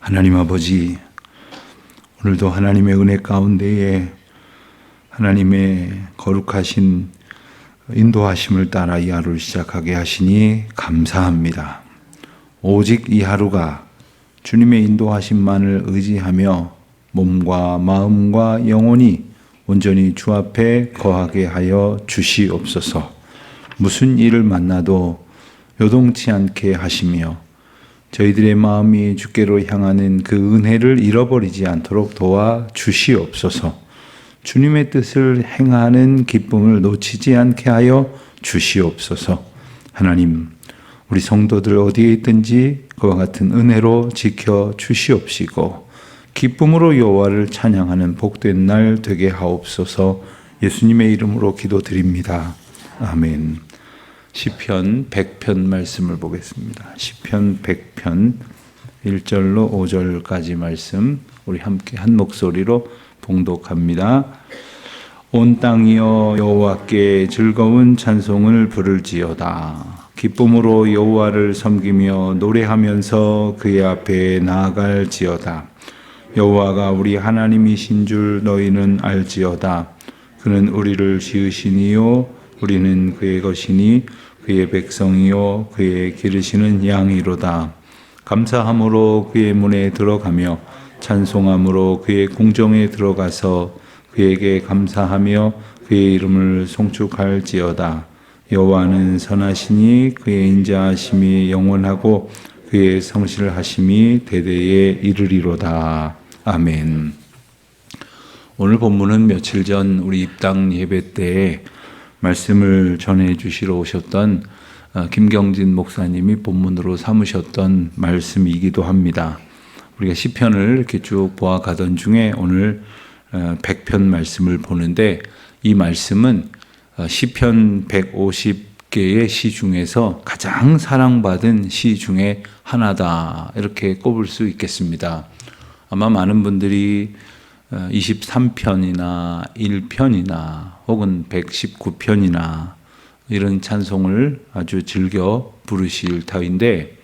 하나님 아버지, 오늘도 하나님의 은혜 가운데에 하나님의 거룩하신 인도하심을 따라 이 하루를 시작하게 하시니 감사합니다. 오직 이 하루가 주님의 인도하심만을 의지하며 몸과 마음과 영혼이 온전히 주 앞에 거하게 하여 주시옵소서. 무슨 일을 만나도 요동치 않게 하시며 저희들의 마음이 주께로 향하는 그 은혜를 잃어버리지 않도록 도와 주시옵소서. 주님의 뜻을 행하는 기쁨을 놓치지 않게 하여 주시옵소서. 하나님, 우리 성도들 어디에 있든지 그와 같은 은혜로 지켜 주시옵시고 기쁨으로 여호와를 찬양하는 복된 날 되게 하옵소서. 예수님의 이름으로 기도드립니다. 아멘. 시편 100편 말씀을 보겠습니다. 시편 100편 1절로 5절까지 말씀 우리 함께 한 목소리로 봉독합니다. 온 땅이여 여호와께 즐거운 찬송을 부를지어다. 기쁨으로 여호와를 섬기며 노래하면서 그의 앞에 나아갈지어다. 여호와가 우리 하나님이신 줄 너희는 알지어다. 그는 우리를 지으시니요 우리는 그의 것이니 그의 백성이요 그의 기르시는 양이로다. 감사함으로 그의 문에 들어가며 찬송함으로 그의 궁정에 들어가서 그에게 감사하며 그의 이름을 송축할지어다. 여호와는 선하시니 그의 인자하심이 영원하고 그의 성실하심이 대대에 이르리로다. 아멘. 오늘 본문은 며칠 전 우리 입당 예배 때에 말씀을 전해 주시러 오셨던 김경진 목사님이 본문으로 삼으셨던 말씀이기도 합니다. 우리가 시편을 이렇게 쭉 보아가던 중에 오늘 100편 말씀을 보는데 이 말씀은 시편 150개의 시 중에서 가장 사랑받은 시 중에 하나다 이렇게 꼽을 수 있겠습니다. 아마 많은 분들이 23편이나 1편이나 혹은 119편이나 이런 찬송을 아주 즐겨 부르실 터인데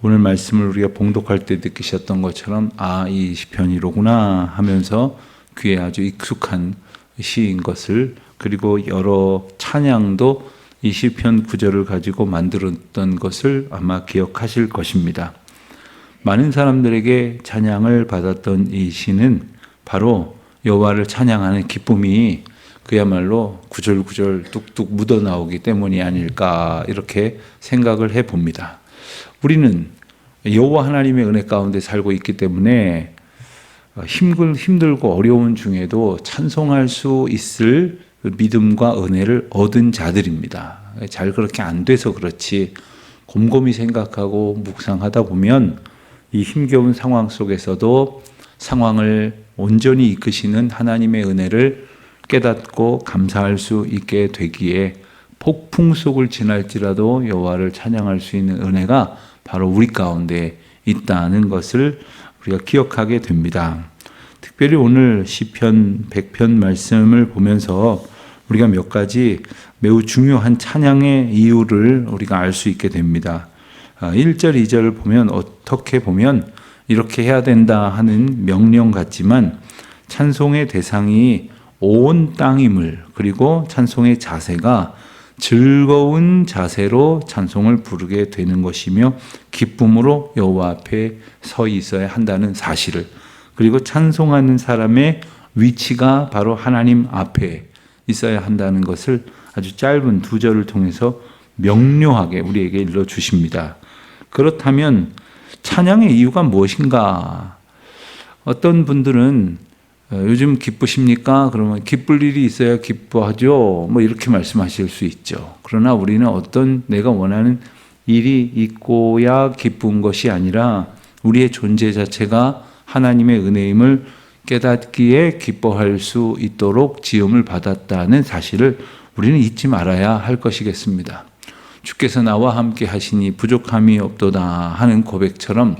오늘 말씀을 우리가 봉독할 때 느끼셨던 것처럼 이 시편이로구나 하면서 귀에 아주 익숙한 시인 것을 그리고 여러 찬양도 이 시편 구절을 가지고 만들었던 것을 아마 기억하실 것입니다. 많은 사람들에게 찬양을 받았던 이 시는 바로 여호와를 찬양하는 기쁨이 그야말로 구절구절 뚝뚝 묻어나오기 때문이 아닐까 이렇게 생각을 해봅니다. 우리는 여호와 하나님의 은혜 가운데 살고 있기 때문에 힘들고 어려운 중에도 찬송할 수 있을 믿음과 은혜를 얻은 자들입니다. 잘 그렇게 안 돼서 그렇지 곰곰이 생각하고 묵상하다 보면 이 힘겨운 상황 속에서도 상황을 온전히 이끄시는 하나님의 은혜를 깨닫고 감사할 수 있게 되기에 폭풍 속을 지날지라도 여호와를 찬양할 수 있는 은혜가 바로 우리 가운데 있다는 것을 우리가 기억하게 됩니다. 특별히 오늘 시편 100편 말씀을 보면서 우리가 몇 가지 매우 중요한 찬양의 이유를 우리가 알 수 있게 됩니다. 1절, 2절을 보면 어떻게 보면 이렇게 해야 된다 하는 명령 같지만 찬송의 대상이 온 땅임을 그리고 찬송의 자세가 즐거운 자세로 찬송을 부르게 되는 것이며 기쁨으로 여호와 앞에 서 있어야 한다는 사실을 그리고 찬송하는 사람의 위치가 바로 하나님 앞에 있어야 한다는 것을 아주 짧은 두 절을 통해서 명료하게 우리에게 일러주십니다. 그렇다면 찬양의 이유가 무엇인가? 어떤 분들은 요즘 기쁘십니까? 그러면 기쁠 일이 있어야 기뻐하죠. 이렇게 말씀하실 수 있죠. 그러나 우리는 어떤 내가 원하는 일이 있고야 기쁜 것이 아니라 우리의 존재 자체가 하나님의 은혜임을 깨닫기에 기뻐할 수 있도록 지음을 받았다는 사실을 우리는 잊지 말아야 할 것이겠습니다. 주께서 나와 함께 하시니 부족함이 없도다 하는 고백처럼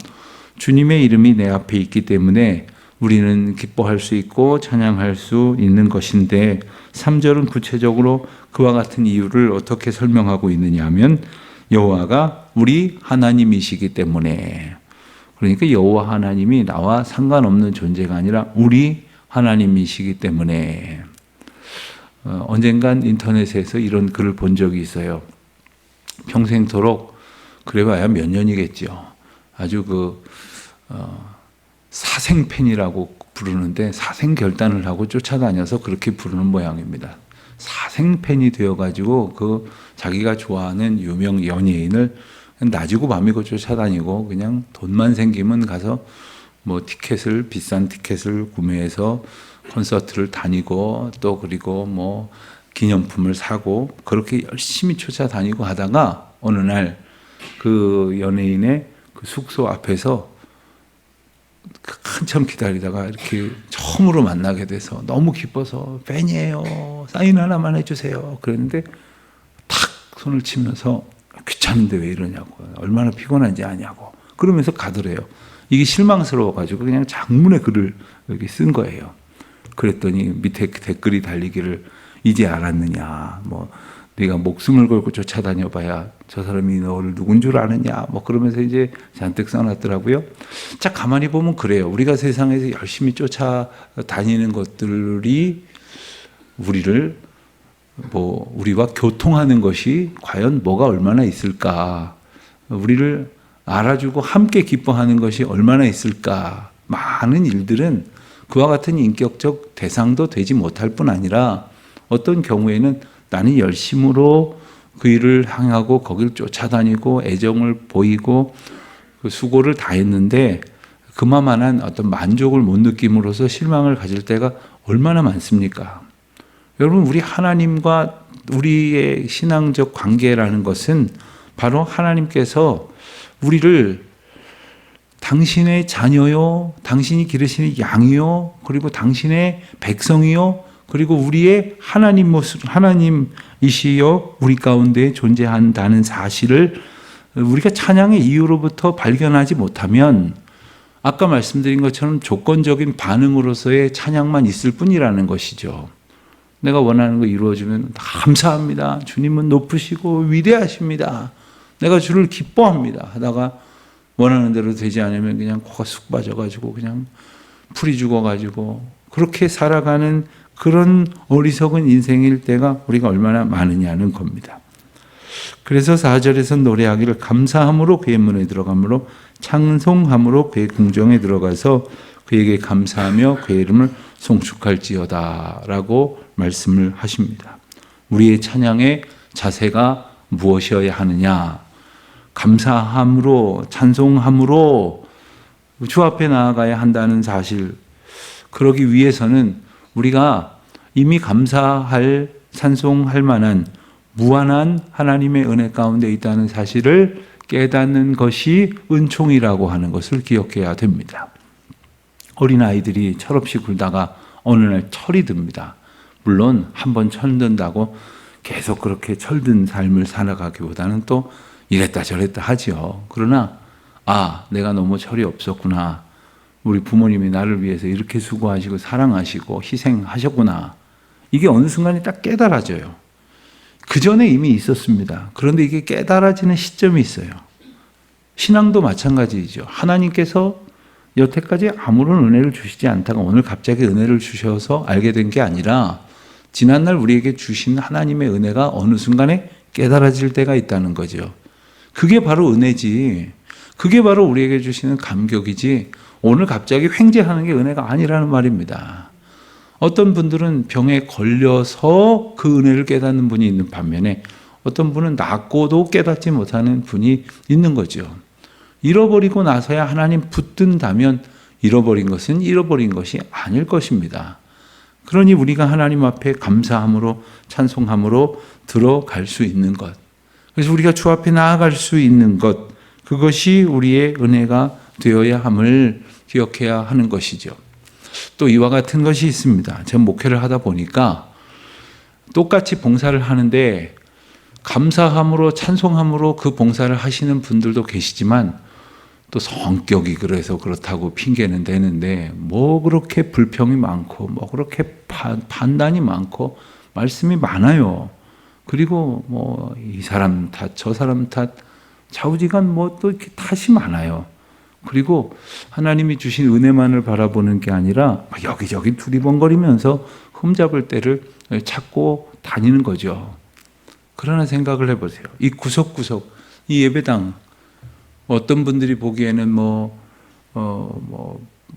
주님의 이름이 내 앞에 있기 때문에 우리는 기뻐할 수 있고 찬양할 수 있는 것인데 3절은 구체적으로 그와 같은 이유를 어떻게 설명하고 있느냐 하면 여호와가 우리 하나님이시기 때문에 그러니까 여호와 하나님이 나와 상관없는 존재가 아니라 우리 하나님이시기 때문에 언젠간 인터넷에서 이런 글을 본 적이 있어요. 평생토록 그래봐야 몇 년이겠죠. 아주 사생팬이라고 부르는데 사생결단을 하고 쫓아다녀서 그렇게 부르는 모양입니다. 사생팬이 되어가지고 자기가 좋아하는 유명 연예인을 낮이고 밤이고 쫓아다니고 그냥 돈만 생기면 가서 비싼 티켓을 구매해서 콘서트를 다니고 또 그리고 기념품을 사고 그렇게 열심히 쫓아다니고 하다가 어느 날 그 연예인의 그 숙소 앞에서 한참 기다리다가 이렇게 처음으로 만나게 돼서 너무 기뻐서 팬이에요. 사인 하나만 해주세요. 그랬는데 탁 손을 치면서 귀찮은데 왜 이러냐고, 얼마나 피곤한지 아냐고 그러면서 가더래요. 이게 실망스러워가지고 그냥 장문의 글을 여기 쓴 거예요. 그랬더니 밑에 댓글이 달리기를 이제 알았느냐, 네가 목숨을 걸고 쫓아다녀봐야 저 사람이 너를 누군 줄 아느냐, 그러면서 이제 잔뜩 써놨더라고요. 자, 가만히 보면 그래요. 우리가 세상에서 열심히 쫓아다니는 것들이 우리와 교통하는 것이 과연 뭐가 얼마나 있을까? 우리를 알아주고 함께 기뻐하는 것이 얼마나 있을까? 많은 일들은 그와 같은 인격적 대상도 되지 못할 뿐 아니라 어떤 경우에는 나는 열심으로 그 일을 향하고 거기를 쫓아다니고 애정을 보이고 그 수고를 다했는데 그만한 어떤 만족을 못 느낌으로써 실망을 가질 때가 얼마나 많습니까? 여러분, 우리 하나님과 우리의 신앙적 관계라는 것은 바로 하나님께서 우리를 당신의 자녀요, 당신이 기르시는 양이요, 그리고 당신의 백성이요, 그리고 우리의 하나님이시여 우리 가운데 존재한다는 사실을 우리가 찬양의 이유로부터 발견하지 못하면 아까 말씀드린 것처럼 조건적인 반응으로서의 찬양만 있을 뿐이라는 것이죠. 내가 원하는 거 이루어주면 감사합니다. 주님은 높으시고 위대하십니다. 내가 주를 기뻐합니다. 하다가 원하는 대로 되지 않으면 그냥 코가 쑥 빠져가지고 그냥 풀이 죽어가지고 그렇게 살아가는 그런 어리석은 인생일 때가 우리가 얼마나 많으냐는 겁니다. 그래서 4절에서 노래하기를 감사함으로 그의 문에 들어가므로 찬송함으로 그의 궁정에 들어가서 그에게 감사하며 그의 이름을 송축할지어다 라고 말씀을 하십니다. 우리의 찬양의 자세가 무엇이어야 하느냐? 감사함으로, 찬송함으로 주 앞에 나아가야 한다는 사실, 그러기 위해서는 우리가 이미 감사할, 찬송할 만한 무한한 하나님의 은혜 가운데 있다는 사실을 깨닫는 것이 은총이라고 하는 것을 기억해야 됩니다. 어린아이들이 철없이 굴다가 어느 날 철이 듭니다. 물론 한번 철든다고 계속 그렇게 철든 삶을 살아가기보다는 또 이랬다 저랬다 하지요. 그러나 내가 너무 철이 없었구나. 우리 부모님이 나를 위해서 이렇게 수고하시고 사랑하시고 희생하셨구나. 이게 어느 순간에 딱 깨달아져요. 그 전에 이미 있었습니다. 그런데 이게 깨달아지는 시점이 있어요. 신앙도 마찬가지이죠. 하나님께서 여태까지 아무런 은혜를 주시지 않다가 오늘 갑자기 은혜를 주셔서 알게 된 게 아니라 지난날 우리에게 주신 하나님의 은혜가 어느 순간에 깨달아질 때가 있다는 거죠. 그게 바로 은혜지. 그게 바로 우리에게 주시는 감격이지 오늘 갑자기 횡재하는 게 은혜가 아니라는 말입니다. 어떤 분들은 병에 걸려서 그 은혜를 깨닫는 분이 있는 반면에 어떤 분은 낫고도 깨닫지 못하는 분이 있는 거죠. 잃어버리고 나서야 하나님 붙든다면 잃어버린 것은 잃어버린 것이 아닐 것입니다. 그러니 우리가 하나님 앞에 감사함으로 찬송함으로 들어갈 수 있는 것, 그래서 우리가 주 앞에 나아갈 수 있는 것, 그것이 우리의 은혜가 되어야 함을 기억해야 하는 것이죠. 또 이와 같은 것이 있습니다. 제가 목회를 하다 보니까 똑같이 봉사를 하는데 감사함으로 찬송함으로 그 봉사를 하시는 분들도 계시지만 또 성격이 그래서 그렇다고 핑계는 대는데 뭐 그렇게 불평이 많고 뭐 그렇게 판단이 많고 말씀이 많아요. 그리고 뭐 이 사람 탓 저 사람 탓 좌우지간 뭐 또 이렇게 탓이 많아요. 그리고 하나님이 주신 은혜만을 바라보는 게 아니라 여기저기 두리번거리면서 흠잡을 때를 찾고 다니는 거죠. 그러나 생각을 해보세요. 이 구석구석, 이 예배당, 어떤 분들이 보기에는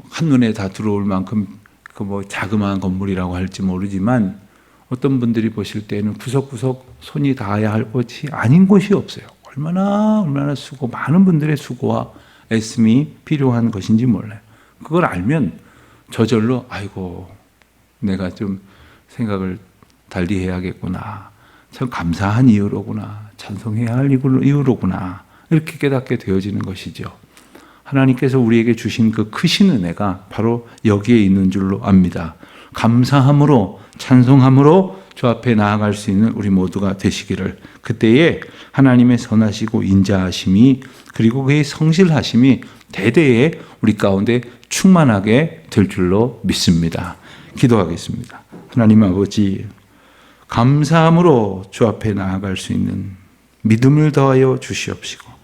한눈에 다 들어올 만큼 자그마한 건물이라고 할지 모르지만 어떤 분들이 보실 때는 구석구석 손이 닿아야 할 곳이 아닌 곳이 없어요. 얼마나 많은 분들의 수고와 애씀이 필요한 것인지 몰라요. 그걸 알면 저절로 아이고 내가 좀 생각을 달리 해야겠구나. 참 감사한 이유로구나. 찬송해야 할 이유로구나. 이렇게 깨닫게 되어지는 것이죠. 하나님께서 우리에게 주신 그 크신 은혜가 바로 여기에 있는 줄로 압니다. 감사함으로 찬송함으로 주 앞에 나아갈 수 있는 우리 모두가 되시기를, 그때에 하나님의 선하시고 인자하심이 그리고 그의 성실하심이 대대에 우리 가운데 충만하게 될 줄로 믿습니다. 기도하겠습니다. 하나님 아버지, 감사함으로 주 앞에 나아갈 수 있는 믿음을 더하여 주시옵시고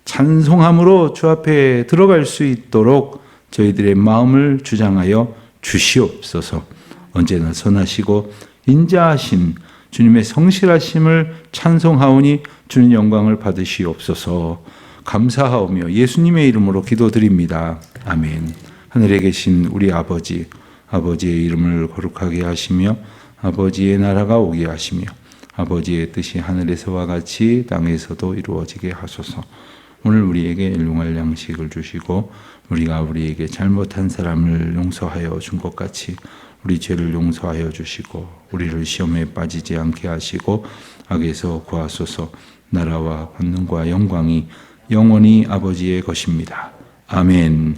찬송함으로 주 앞에 들어갈 수 있도록 저희들의 마음을 주장하여 주시옵소서. 언제나 선하시고 인자하신 주님의 성실하심을 찬송하오니 주는 영광을 받으시옵소서. 감사하오며 예수님의 이름으로 기도드립니다. 아멘. 하늘에 계신 우리 아버지, 아버지의 이름을 거룩하게 하시며 아버지의 나라가 오게 하시며 아버지의 뜻이 하늘에서와 같이 땅에서도 이루어지게 하소서. 오늘 우리에게 일용할 양식을 주시고 우리가 우리에게 잘못한 사람을 용서하여 준 것 같이 우리 죄를 용서하여 주시고 우리를 시험에 빠지지 않게 하시고 악에서 구하소서. 나라와 권능과 영광이 영원히 아버지의 것입니다. 아멘.